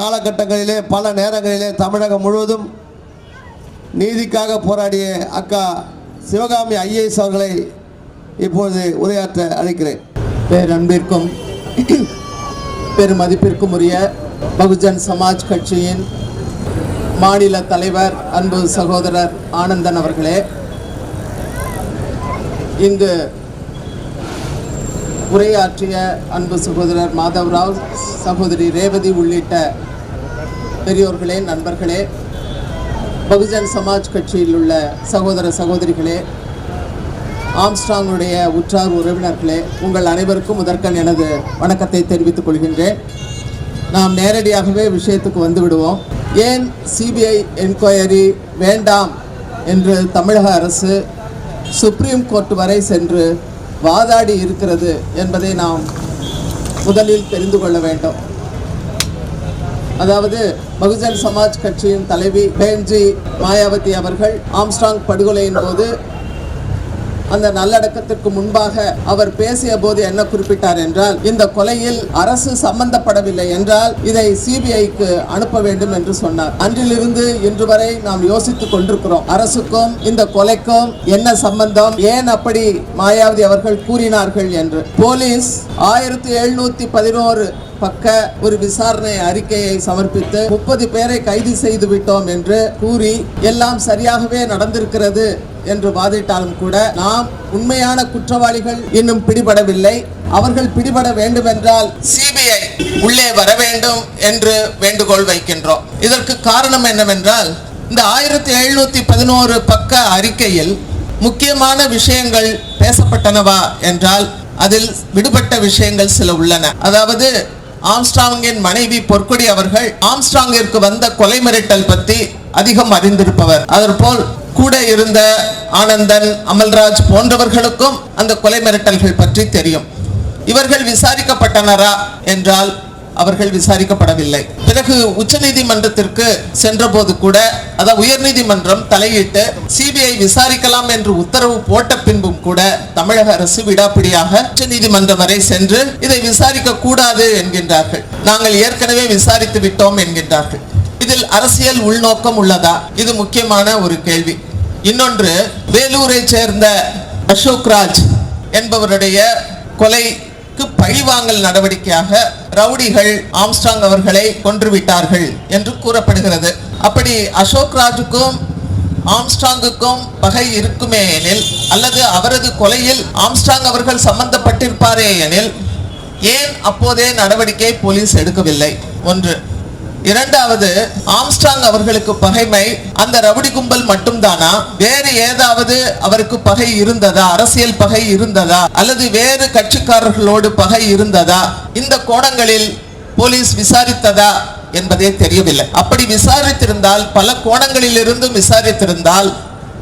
காலகட்டங்களிலே பல நேரங்களிலே தமிழகம் முழுவதும் நீதிக்காக போராடிய அக்கா சிவகாமி ஐஏஎஸ் அவர்களை இப்பொழுது உரையாற்ற அழைக்கிறேன். பேரன்பிற்கும் பெருமதிப்பிற்கும் உரிய பகுஜன் சமாஜ் கட்சியின் மாநில தலைவர் அன்பு சகோதரர் ஆனந்தன் அவர்களே, இங்கு உரையாற்றிய அன்பு சகோதரர் மாதவராவ், சகோதரி ரேவதி உள்ளிட்ட பெரியோர்களே, நண்பர்களே, பகுஜன் சமாஜ் கட்சியில் உள்ள சகோதர சகோதரிகளே, ஆம்ஸ்ட்ராங்குடைய உற்றார் உறவினர்களே, உங்கள் அனைவருக்கும் முதற்கண் எனது வணக்கத்தை தெரிவித்துக் கொள்கின்றேன். நாம் நேரடியாகவே விஷயத்துக்கு வந்து விடுவோம். ஏன் சிபிஐ என்கொயரி வேண்டாம் என்று தமிழக அரசு சுப்ரீம் கோர்ட் வரை சென்று வாதாடி இருக்கிறது என்பதை நாம் முதலில் தெரிந்து கொள்ள வேண்டும். அதாவது பகுஜன் சமாஜ் கட்சியின் தலைவி பேன்ஜி மாயாவதி அவர்கள் ஆம்ஸ்ட்ராங் படுகொலையின் போது அந்த நல்லடக்கத்திற்கு முன்பாக அவர் பேசிய போது என்ன குறிப்பிட்டார் என்றால், இந்த கொலையில் அரசு சம்பந்தப்படவில்லை என்றால் இதை சிபிஐக்கு அனுப்ப வேண்டும் என்று சொன்னார். அன்றிலிருந்து இன்று வரை நாம் யோசித்துக் கொண்டிருக்கிறோம், அரசுக்கும் இந்த கொலைக்கும் என்ன சம்பந்தம், ஏன் அப்படி மாயாவதி அவர்கள் கூறினார்கள் என்று. போலீஸ் 1711 பக்க ஒரு விசாரணை அறிக்கையை சமர்ப்பித்து 30 பேரை கைது செய்து விட்டோம் என்று கூறி எல்லாம் சரியாகவே நடந்திருக்கிறது என்று வாதிட்டாலும் கூட நாம் உண்மையான குற்றவாளிகள் இன்னும் பிடிபடவில்லை. அவர்கள் பிடிபட வேண்டும் என்றால் சிபிஐ உள்ளே வர வேண்டும் என்று வேண்டுகோள் வைக்கின்றோம். இதற்கு காரணம் என்னவென்றால், இந்த 1711 பக்க அறிக்கையில் முக்கியமான விஷயங்கள் பேசப்பட்டனவா என்றால் அதில் விடுபட்ட விஷயங்கள் சில உள்ளன. அதாவது ஆம்ஸ்ட்ராங்கின் மனைவி பொற்கொடி அவர்கள் ஆம்ஸ்ட்ராங்கிற்கு வந்த கொலை மிரட்டல் பற்றி அதிகம் அறிந்திருப்பவர். அதற்போல் கூட இருந்த ஆனந்தன், அமல்ராஜ் போன்றவர்களுக்கும் அந்த கொலை மிரட்டல்கள் பற்றி தெரியும். இவர்கள் விசாரிக்கப்பட்டனரா என்றால் அவர்கள் விசாரிக்கப்படவில்லை. பிறகு உச்சநீதிமன்றத்திற்கு சென்ற போது கூட, அதாவது உயர்நீதிமன்றம் தலையிட்டு சிபிஐ விசாரிக்கலாம் என்று உத்தரவு போட்ட பின்பும் கூட தமிழக அரசு விடாப்பிடியாக உச்சநீதிமன்றம் வரை சென்று இதை விசாரிக்க கூடாது என்கின்றார்கள். நாங்கள் ஏற்கனவே விசாரித்து விட்டோம் என்கின்றார்கள். இதில் அரசியல் உள்நோக்கம் உள்ளதா? இது முக்கியமான ஒரு கேள்வி. இன்னொன்று, வேலூரை சேர்ந்த அசோக் ராஜ் என்பவருடைய கொலை பழிவாங்கல் நடவடிக்கையாக ரவுடிகள் ஆம்ஸ்ட்ராங் அவர்களை கொன்றுவிட்டார்கள் என்று கூறப்படுகிறது. அப்படி அசோக் ராஜுக்கும் ஆம்ஸ்ட்ராங்குக்கும் பகை இருக்குமே எனில், அல்லது அவரது கொலையில் ஆம்ஸ்ட்ராங் அவர்கள் சம்பந்தப்பட்டிருப்பாரே எனில், ஏன் அப்போதே நடவடிக்கை போலீஸ் எடுக்கவில்லை? ஒன்று. இரண்டாவது, ஆம்ஸ்ட்ராங் அவர்களுக்கு பகைமை அந்த ரவுடி கும்பல் மட்டும்தானா? வேறு ஏதாவது அவருக்கு பகை இருந்ததா? அரசியல் பகை இருந்ததா? அல்லது வேறு கட்சிக்காரர்களோடு பகை இருந்ததா? இந்த கோணங்களில் போலீஸ் விசாரித்ததா என்பதே தெரியவில்லை. அப்படி விசாரித்திருந்தால், பல கோணங்களில் இருந்தும் விசாரித்திருந்தால்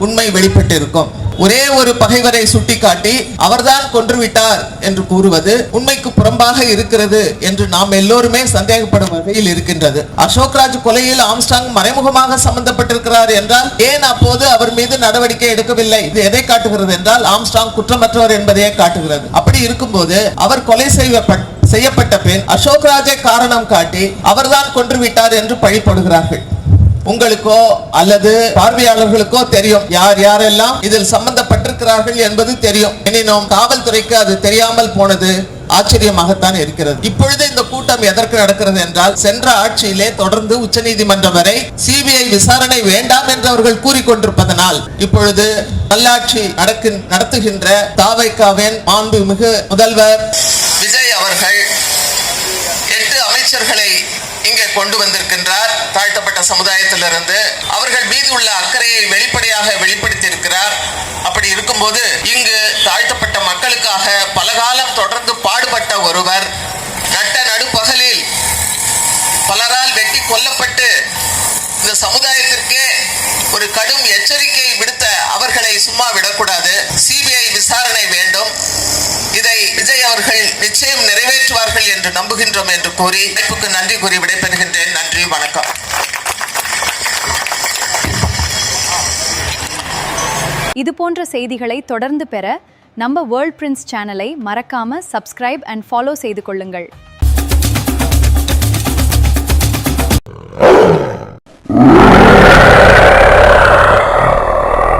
உண்மை வெளிப்பட்டிருக்கும். ஒரே ஒரு பகைவரை சுட்டிக்காட்டி அவர்தான் கொன்றுவிட்டார் என்று கூறுவது உண்மைக்கு புறம்பாக இருக்கிறது என்று நாம் எல்லோருமே சந்தேகப்படும் வகையில் இருக்கின்றது. அசோக் ராஜ் கொலையில் ஆம்ஸ்ட்ராங் மறைமுகமாக சம்பந்தப்பட்டிருக்கிறார் என்றால் ஏன் அப்போது அவர் மீது நடவடிக்கை எடுக்கவில்லை? இது எதை காட்டுகிறது என்றால் ஆம்ஸ்ட்ராங் குற்றமற்றவர் என்பதையே காட்டுகிறது. அப்படி இருக்கும்போது அவர் கொலை செய்யப்பட்ட பின் அசோக் ராஜை காரணம் காட்டி அவர்தான் கொன்றுவிட்டார் என்று பழிபடுகிறார்கள். உங்களுக்கோ அல்லது பார்வையாளர்களுக்கோ தெரியும் யார் யாரெல்லாம் இதில் சம்பந்தப்பட்டிருக்கிறார்கள் என்பது தெரியும். எனினும் காவல்துறைக்கு அது தெரியாமல் போனது ஆச்சரியமாகத்தான் இருக்கிறது. இப்பொழுது இந்த கூட்டம் எதற்கு நடக்கிறது என்றால், சென்ற ஆட்சியிலே தொடர்ந்து உச்சநீதிமன்றம் வரை சிபிஐ விசாரணை வேண்டாம் என்று அவர்கள் கூறிக்கொண்டிருப்பதனால் இப்பொழுது நல்லாட்சி நடத்துகின்ற தாவைக்காவின் மாண்புமிகு முதல்வர் விஜய் அவர்கள் 8 அமைச்சர்களை இங்கே கொண்டு வந்திருக்கின்றார். தாழ்த்தப்பட்ட சமுதாயத்திலிருந்து அவர்கள் மீது உள்ள அக்கறையை வெளிப்படையாக வெளிப்படுத்தியிருக்கிறார். அப்படி இருக்கும்போது இங்கு தாழ்த்தப்பட்ட மக்களுக்காக பலகாலம் தொடர்ந்து பாடுபட்ட ஒருவர் நட்ட நடுப்பகலில் பலரால் வெட்டி கொல்லப்பட்டு இந்த சமுதாயத்திற்கே ஒரு கடும் எச்சரிக்கையை விடுத்த அவர்களை சும்மா விடக்கூடாது. சிபிஐ விசாரணை வேண்டும். இதை விஜய் அவர்கள் நிச்சயம் நிறைவேற்றுவார்கள் என்று நம்புகின்றோம் என்று கூறி வாய்ப்புக்கு நன்றி கூறி விடைபெறுகின்றேன். நன்றி, வணக்கம். இது போன்ற செய்திகளை தொடர்ந்து பெற நம்ம வேர்ல்ட் பிரின்ஸ் சேனலை மறக்காம சப்ஸ்கிரைப் அண்ட் ஃபாலோ செய்து கொள்ளுங்கள்.